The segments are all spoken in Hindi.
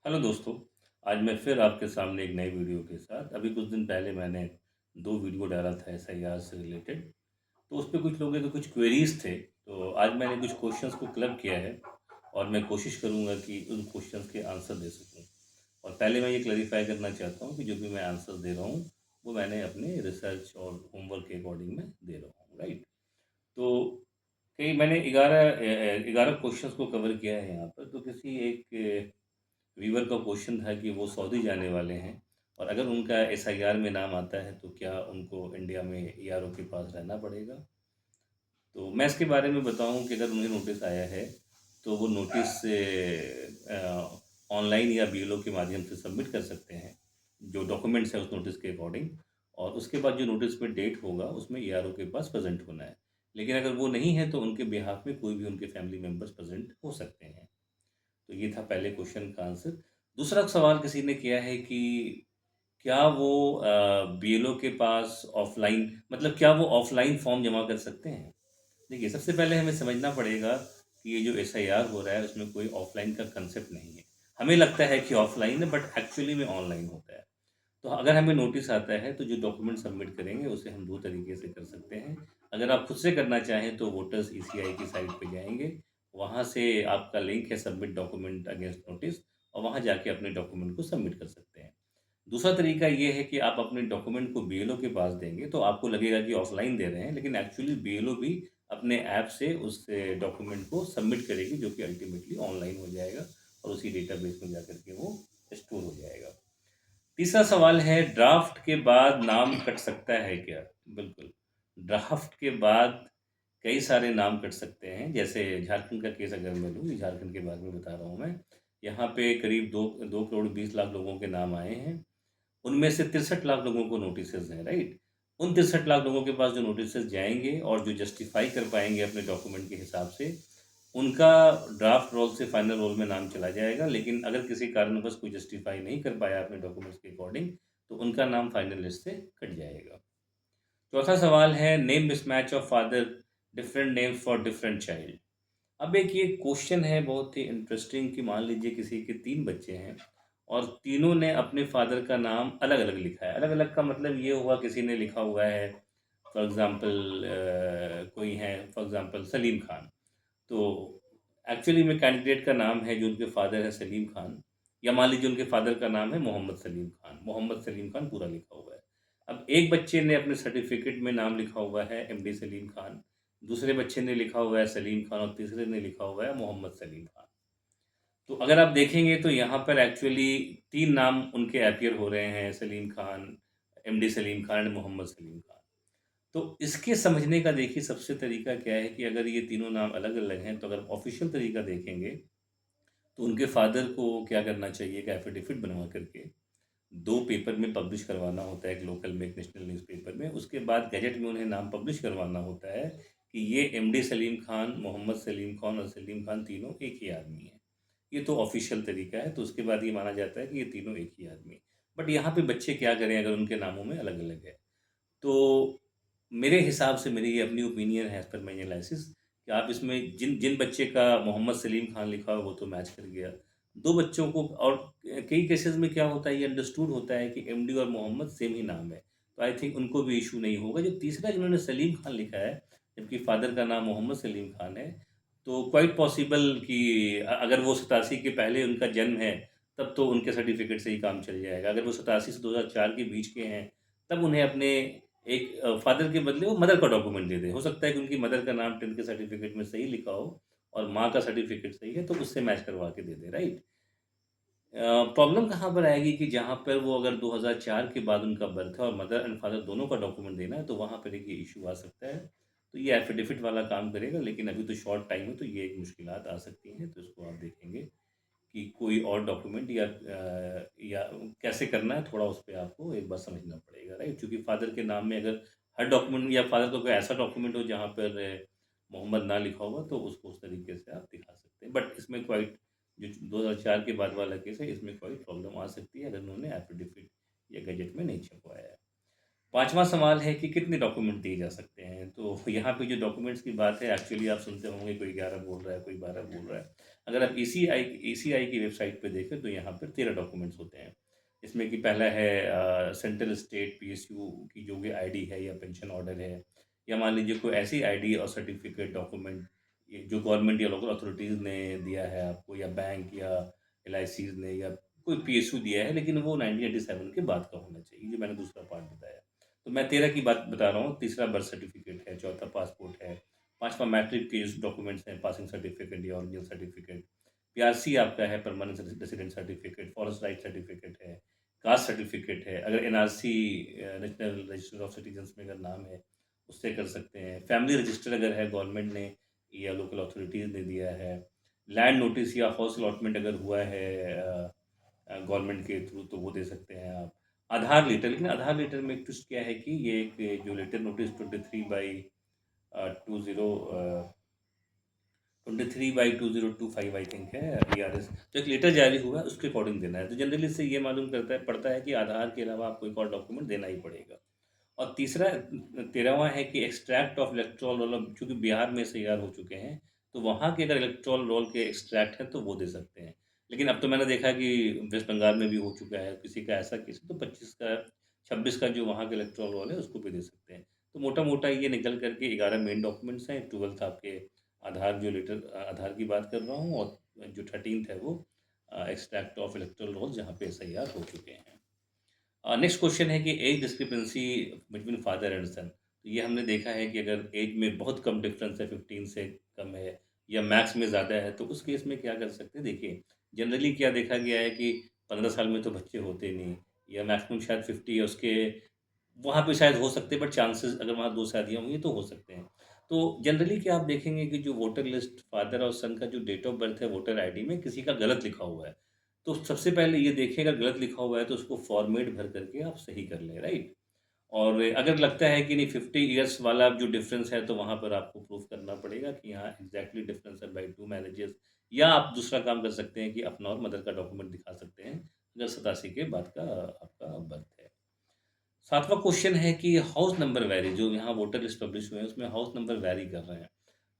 हेलो दोस्तों। आज मैं फिर आपके सामने एक नई वीडियो के साथ अभी कुछ दिन पहले मैंने 2 वीडियो डाला था एसआईआर से रिलेटेड। तो उस पे कुछ लोगों के कुछ क्वेरीज़ थे, तो आज मैंने कुछ क्वेश्चंस को क्लब किया है और मैं कोशिश करूँगा कि उन क्वेश्चंस के आंसर दे सकूँ। और पहले मैं ये क्लैरिफ़ाई करना चाहता हूँ कि जो भी मैं आंसर दे रहा हूँ, वो मैंने अपने रिसर्च और होमवर्क के अकॉर्डिंग मैं दे रहा हूँ, राइट? तो कई मैंने 11 क्वेश्चंस को कवर किया है यहाँ पर। तो किसी एक व्यूअर का क्वेश्चन था कि वो सऊदी जाने वाले हैं और अगर उनका एसआईआर में नाम आता है तो क्या उनको इंडिया में ईआरओ के पास रहना पड़ेगा? तो मैं इसके बारे में बताऊं कि अगर उन्हें नोटिस आया है तो वो नोटिस ऑनलाइन या बीएलओ के माध्यम से सबमिट कर सकते हैं, जो डॉक्यूमेंट्स हैं उस नोटिस के अकॉर्डिंग। और उसके बाद जो नोटिस में डेट होगा उसमें ईआरओ के पास प्रेजेंट होना है। लेकिन अगर वो नहीं है तो उनके बिहाफ में कोई भी उनके फैमिली मेम्बर्स प्रेजेंट हो सकते हैं। तो ये था पहले क्वेश्चन का आंसर। दूसरा सवाल किसी ने किया है कि क्या वो बीएलओ के पास ऑफ़लाइन, मतलब क्या वो ऑफ़लाइन फ़ॉर्म जमा कर सकते हैं? देखिए, सबसे पहले हमें समझना पड़ेगा कि ये जो एसआईआर हो रहा है उसमें कोई ऑफ़लाइन का कंसेप्ट नहीं है। हमें लगता है कि ऑफ़लाइन है बट एक्चुअली में ऑनलाइन होता है। तो अगर हमें नोटिस आता है तो जो डॉक्यूमेंट सबमिट करेंगे उसे हम 2 तरीके से कर सकते हैं। अगर आप खुद से करना चाहें तो वोटर्स ईसीआई की साइट पे जाएँगे, वहाँ से आपका लिंक है सबमिट डॉक्यूमेंट अगेंस्ट नोटिस और वहाँ जाके अपने डॉक्यूमेंट को सबमिट कर सकते हैं। दूसरा तरीका ये है कि आप अपने डॉक्यूमेंट को बीएलओ के पास देंगे तो आपको लगेगा कि ऑफ़लाइन दे रहे हैं, लेकिन एक्चुअली बीएलओ भी अपने ऐप से उस डॉक्यूमेंट को सबमिट करेगी, जो कि अल्टीमेटली ऑनलाइन हो जाएगा और उसी डेटाबेस में जाकर के वो स्टोर हो जाएगा। तीसरा सवाल है, ड्राफ्ट के बाद नाम कट सकता है क्या? बिल्कुल, ड्राफ्ट के बाद कई सारे नाम कट सकते हैं। जैसे झारखंड का केस अगर मैं लूँ, झारखंड के बारे में बता रहा हूँ मैं। यहाँ पे करीब 2 करोड़ 20 लाख लोगों के नाम आए हैं। उनमें से 63 लाख लोगों को नोटिसेज़ हैं, राइट? उन 63 लाख लोगों के पास जो नोटिसेज़ जाएँगे और जो जस्टिफ़ाई कर पाएँगे अपने डॉक्यूमेंट के हिसाब से, उनका ड्राफ्ट रोल से फाइनल रोल में नाम चला जाएगा। लेकिन अगर किसी कारणवश कोई जस्टिफ़ाई नहीं कर पाया अपने डॉक्यूमेंट्स के अकॉर्डिंग, तो उनका नाम फाइनल लिस्ट से कट जाएगा। चौथा सवाल है, name mismatch of father, different names for different child. अब एक ये क्वेश्चन है बहुत ही इंटरेस्टिंग कि मान लीजिए किसी के 3 बच्चे हैं और तीनों ने अपने फादर का नाम अलग-अलग लिखा है। अलग-अलग का मतलब ये हुआ, किसी ने लिखा हुआ है फॉर एग्ज़ाम्पल कोई है फॉर एग्ज़ाम्पल सलीम खान। तो एक्चुअली में कैंडिडेट का नाम है, जो उनके फादर हैं सलीम खान, या मान लीजिए उनके फादर का नाम है मोहम्मद सलीम खान। मोहम्मद सलीम खान पूरा लिखा हुआ है। अब एक बच्चे ने अपने सर्टिफ़िकेट में नाम लिखा हुआ है एमडी सलीम खान, दूसरे बच्चे ने लिखा हुआ है सलीम खान और तीसरे ने लिखा हुआ है मोहम्मद सलीम खान। तो अगर आप देखेंगे तो यहाँ पर एक्चुअली 3 नाम उनके अपीयर हो रहे हैं, सलीम खान, एमडी सलीम खान एंड मोहम्मद सलीम खान। तो इसके समझने का देखिए सबसे तरीका क्या है कि अगर ये तीनों नाम अलग-अलग हैं, तो अगर ऑफ़िशियल तरीका देखेंगे, तो उनके फ़ादर को क्या करना चाहिए, एक एफ़िडेविट बनवा कर के 2 पेपर में पब्लिश करवाना होता है, एक लोकल में, एक नेशनल न्यूज़पेपर में। उसके बाद गज़ट में उन्हें नाम पब्लिश करवाना होता है कि ये एमडी सलीम खान, मोहम्मद सलीम खान और सलीम खान तीनों एक ही आदमी हैं। ये तो ऑफ़िशियल तरीका है, तो उसके बाद ये माना जाता है कि ये तीनों एक ही आदमी हैं। बट यहाँ पे बच्चे क्या करें अगर उनके नामों में अलग-अलग है? तो मेरे हिसाब से, मेरी ये अपनी ओपिनियन है एज़ पर माय एनालिसिस, कि आप इसमें जिन जिन बच्चे का मोहम्मद सलीम खान लिखा हुआ वो तो मैच कर गया। 2 बच्चों को, और कई केसेज़ में क्या होता है, ये अंडरस्टूड होता है कि एमडी और मोहम्मद सेम ही नाम है। तो आई थिंक उनको भी इश्यू नहीं होगा। जो तीसरा जिन्होंने सलीम खान लिखा है, जबकि फ़ादर का नाम मोहम्मद सलीम खान है, तो क्वाइट पॉसिबल कि अगर वो 87 के पहले उनका जन्म है, तब तो उनके सर्टिफ़िकेट से ही काम चल जाएगा। अगर वो 87 से 2004 के बीच के हैं, तब उन्हें अपने एक फ़ादर के बदले वो मदर का डॉक्यूमेंट दे दें। हो सकता है कि उनकी मदर का नाम 10th के सर्टिफ़िकेट में सही लिखा हो और माँ का सर्टिफ़िकेट सही है, तो उससे मैच करवा के दे दें, राइट? प्रॉब्लम कहाँ पर आएगी कि जहाँ पर वो अगर 2004 के बाद उनका बर्थ है और मदर एंड फादर दोनों का डॉक्यूमेंट देना है, तो वहाँ पर एक ये इश्यू आ सकता है। तो ये एफ़िडेविट वाला काम करेगा, लेकिन अभी तो शॉर्ट टाइम है, तो ये एक मुश्किलात आ सकती हैं। तो इसको आप देखेंगे कि कोई और डॉक्यूमेंट या कैसे करना है, थोड़ा उस पे आपको एक बार समझना पड़ेगा, राइट? क्योंकि फ़ादर के नाम में अगर हर डॉक्यूमेंट, या फ़ादर का कोई ऐसा डॉक्यूमेंट हो जहाँ पर मोहम्मद ना लिखा होगा, तो उसको उस तरीके से आप दिखा सकते हैं। बट इसमें क्वाइट, जो 2004 के बाद वाला केस है, इसमें कोई प्रॉब्लम आ सकती है अगर उन्होंने एफ़िडेविट या गज़ट में नहीं छपवाया है। 5वां सवाल है कि कितने डॉक्यूमेंट दिए जा सकते हैं? तो यहाँ पे जो डॉक्यूमेंट्स की बात है, एक्चुअली आप सुनते होंगे कोई 11 बोल रहा है, कोई 12 बोल रहा है। अगर आप ईसीआई की वेबसाइट पे देखें तो यहाँ पर 13 डॉक्यूमेंट्स होते हैं। इसमें कि पहला है सेंट्रल स्टेट पीएसयू की जो भी आईडी है या पेंशन ऑर्डर है, या मान लीजिए कोई ऐसी आईडी और सर्टिफिकेट डॉक्यूमेंट ये जो गवर्नमेंट या लोकल अथॉरिटीज़ ने दिया है आपको, या बैंक या एलआईसीज़ ने, या कोई पीएसयू दिया है, लेकिन वो 1987 के बाद का होना चाहिए, जो मैंने दूसरा पार्ट बताया। तो मैं 13 की बात बता रहा हूँ। तीसरा बर्थ सर्टिफिकेट है, चौथा पासपोर्ट है, पाँचवाँ मैट्रिक के जो डॉक्यूमेंट्स हैं, पासिंग सर्टिफिकेट या ओरिजिनल सर्टिफिकेट, पीआरसी आपका है, permanent resident certificate, forest right certificate है, कास्ट सर्टिफिकेट है, अगर NRC national register of citizens में अगर नाम है, उससे कर सकते हैं। फैमिली रजिस्टर अगर है गवर्नमेंट ने या लोकल अथॉरिटीज़ ने दिया है, लैंड नोटिस या हाउस अलॉटमेंट अगर हुआ है गवर्नमेंट के थ्रू, तो वो दे सकते हैं आप। आधार लेटर, लेकिन आधार लेटर में एक ट्विस्ट क्या है कि ये एक जो लेटर नोटिस 23/2025 आई थिंक है, वीआरएस, तो एक लेटर जारी हुआ है, उसके अकॉर्डिंग देना है। तो जनरली इससे ये मालूम पड़ता है कि आधार के अलावा आपको एक और डॉक्यूमेंट देना ही पड़ेगा। और तीसरा 13वां है कि एक्सट्रैक्ट ऑफ इलेक्टोरल रोल, अब चूँकि बिहार में एसआईआर हो चुके हैं, तो वहाँ के अगर इलेक्टोरल रोल के एक्सट्रैक्ट हैं, तो वो दे सकते हैं। लेकिन अब तो मैंने देखा कि वेस्ट बंगाल में भी हो चुका है, किसी का ऐसा केस है, तो 25 का 26 का जो वहाँ का इलेक्टोरल रोल है, उसको भी दे सकते हैं। तो मोटा-मोटा ये निकल कर के 11 मेन डॉक्यूमेंट्स हैं, 12th आपके आधार जो लेटर आधार की बात कर रहा हूँ, और जो 13th है वो एक्सट्रैक्ट ऑफ इलेक्टोरल रोल जहाँ पे एसआईआर हो चुके हैं। नेक्स्ट क्वेश्चन है कि age discrepancy between father and son. तो ये हमने देखा है कि अगर एज में बहुत कम डिफरेंस है, 15 से कम है या मैक्स में ज़्यादा है, तो उस केस में क्या कर सकते हैं? देखिए, जनरली क्या देखा गया है कि 15 साल में तो बच्चे होते नहीं, या मैक्सिमम शायद 50 है उसके, वहाँ पे शायद हो सकते हैं, बट चांसेस अगर वहाँ 2 शादियाँ हुई तो हो सकते हैं। तो जनरली क्या आप देखेंगे कि जो वोटर लिस्ट फादर और सन का जो डेट ऑफ बर्थ है वोटर आईडी में किसी का गलत लिखा हुआ है। तो सबसे पहले ये देखें, अगर गलत लिखा हुआ है तो उसको फॉर्मेट भर करके आप सही कर लें, राइट? और अगर लगता है कि नहीं 50 इयर्स वाला जो डिफरेंस है, तो वहाँ पर आपको प्रूफ करना पड़ेगा कि हाँ एग्ज़ैक्टली डिफरेंस है बाय 2 मैरेजेस, या आप दूसरा काम कर सकते हैं कि अपना और मदर का डॉक्यूमेंट दिखा सकते हैं, अगर 87 के बाद का आपका बर्थ है। 7वां क्वेश्चन है कि हाउस नंबर वैरी, जो यहाँ वोटर लिस्ट पब्लिश हुए हैं, उसमें हाउस नंबर वैरी कर रहे हैं।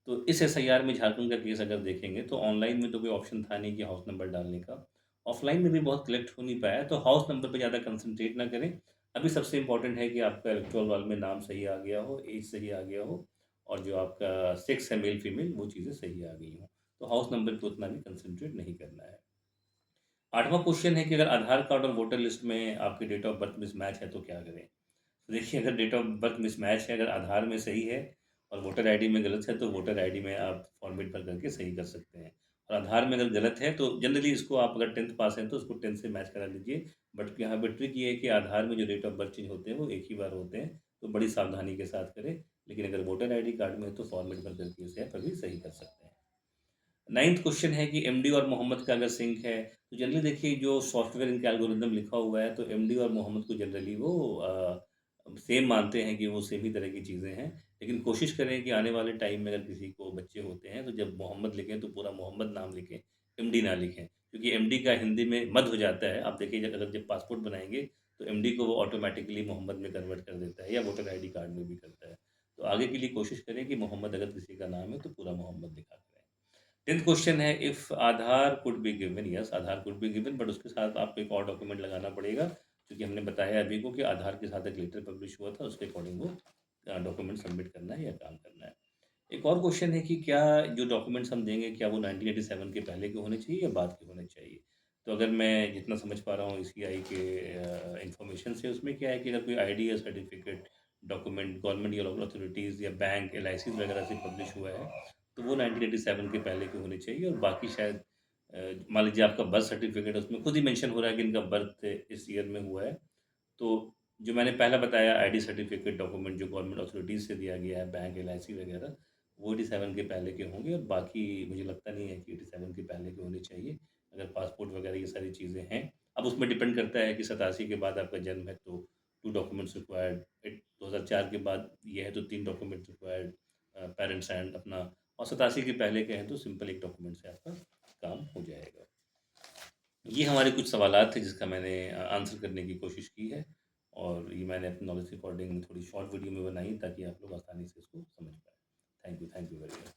तो इस एसआईआर में झारखंड का केस अगर देखेंगे, तो ऑनलाइन में तो कोई ऑप्शन था नहीं कि हाउस नंबर डालने का। ऑफलाइन में भी बहुत कलेक्ट हो नहीं पाया, तो हाउस नंबर पे ज़्यादा कंसंट्रेट ना करें। अभी सबसे इम्पोर्टेंट है कि आपका इलेक्टोरल रोल में नाम सही आ गया हो, एज सही आ गया हो, और जो आपका सेक्स है मेल फीमेल, वो चीज़ें सही आ गई हों। तो हाउस नंबर पे उतना भी कंसंट्रेट नहीं करना है। 8वां क्वेश्चन है कि अगर आधार कार्ड और वोटर लिस्ट में आपकी डेट ऑफ बर्थ मिसमैच है, तो क्या करें? तो देखिए, अगर डेट ऑफ बर्थ मिसमैच है, अगर आधार में सही है और वोटर आईडी में गलत है, तो वोटर आईडी में आप फॉर्मेट भर करके सही कर सकते हैं। और आधार में अगर गलत है, तो जनरली इसको आप अगर 10th पास हैं, तो उसको 10th से मैच करा लीजिए। बट यहाँ पे ट्रिक ये है कि आधार में जो डेट ऑफ बर्थ चेंज होते हैं, वो एक ही बार होते हैं, तो बड़ी सावधानी के साथ करें। लेकिन अगर वोटर आईडी कार्ड में है, तो फॉर्मेट भर करके इसे आप अभी सही कर सकते हैं। 9th क्वेश्चन है कि एमडी और मोहम्मद का अगर सिंक है, तो जनरली देखिए जो सॉफ्टवेयर इनके एल्गोरिदम लिखा हुआ है, तो एमडी और मोहम्मद को जनरली वो सेम मानते हैं कि वो सेम ही तरह की चीज़ें हैं। लेकिन कोशिश करें कि आने वाले टाइम में अगर किसी को बच्चे होते हैं, तो जब मोहम्मद लिखें तो पूरा मोहम्मद नाम लिखें, एमडी ना लिखें। क्योंकि एमडी का हिंदी में मद हो जाता है। आप देखिए, जब पासपोर्ट बनाएँगे, तो एमडी को वो ऑटोमैटिकली मोहम्मद में कन्वर्ट कर देता है, या वोटर आईडी कार्ड में भी करता है। तो आगे के लिए कोशिश करें कि मोहम्मद अगर किसी का नाम है, तो पूरा मोहम्मद लिखा करें। 10th क्वेश्चन है, if Aadhaar could be given, yes Aadhaar could be given, but उसके साथ आपको एक और डॉक्यूमेंट लगाना पड़ेगा, क्योंकि हमने बताया अभी को कि आधार के साथ एक लेटर पब्लिश हुआ था, उसके अकॉर्डिंग वो डॉक्यूमेंट सबमिट करना है या काम करना है। एक और क्वेश्चन है कि क्या जो डॉक्यूमेंट्स हम देंगे, क्या वो 1987 के पहले के होने चाहिए या बाद के होने चाहिए? तो अगर मैं जितना समझ पा रहा हूँ ईसीआई के इंफॉर्मेशन से, उसमें क्या है कि अगर कोई आईडी या सर्टिफिकेट डॉक्यूमेंट गवर्नमेंट या लोकल अथॉरिटीज़ या बैंक एलआईसीज़ वगैरह से पब्लिश हुआ है, तो वो 1987 के पहले के होने चाहिए। और बाकी शायद मान लीजिए आपका बर्थ सर्टिफिकेट है, उसमें खुद ही मेंशन हो रहा है कि इनका बर्थ इस ईयर में हुआ है। तो जो मैंने पहला बताया आईडी सर्टिफिकेट डॉक्यूमेंट जो गवर्नमेंट अथॉरिटीज़ से दिया गया है, बैंक, एलआईसी वगैरह, वो 87 के पहले के होंगे, और बाकी मुझे लगता नहीं है कि 87 के पहले के होने चाहिए। अगर पासपोर्ट वगैरह ये सारी चीज़ें हैं, अब उसमें डिपेंड करता है कि 87 के बाद आपका जन्म है तो 2 डॉक्यूमेंट्स रिक्वायर्ड, 2004 के बाद ये है तो 3 डॉक्यूमेंट्स रिक्वायर्ड, पेरेंट्स एंड अपना, और 87 के पहले के हैं तो सिंपल एक डॉक्यूमेंट से आपका काम हो जाएगा। ये हमारे कुछ सवालात थे जिसका मैंने आंसर करने की कोशिश की है, और ये मैंने अपनी नॉलेज के अकॉर्डिंग थोड़ी शॉर्ट वीडियो में बनाई ताकि आप लोग आसानी से इसको समझ पाएँ। Thank you very much.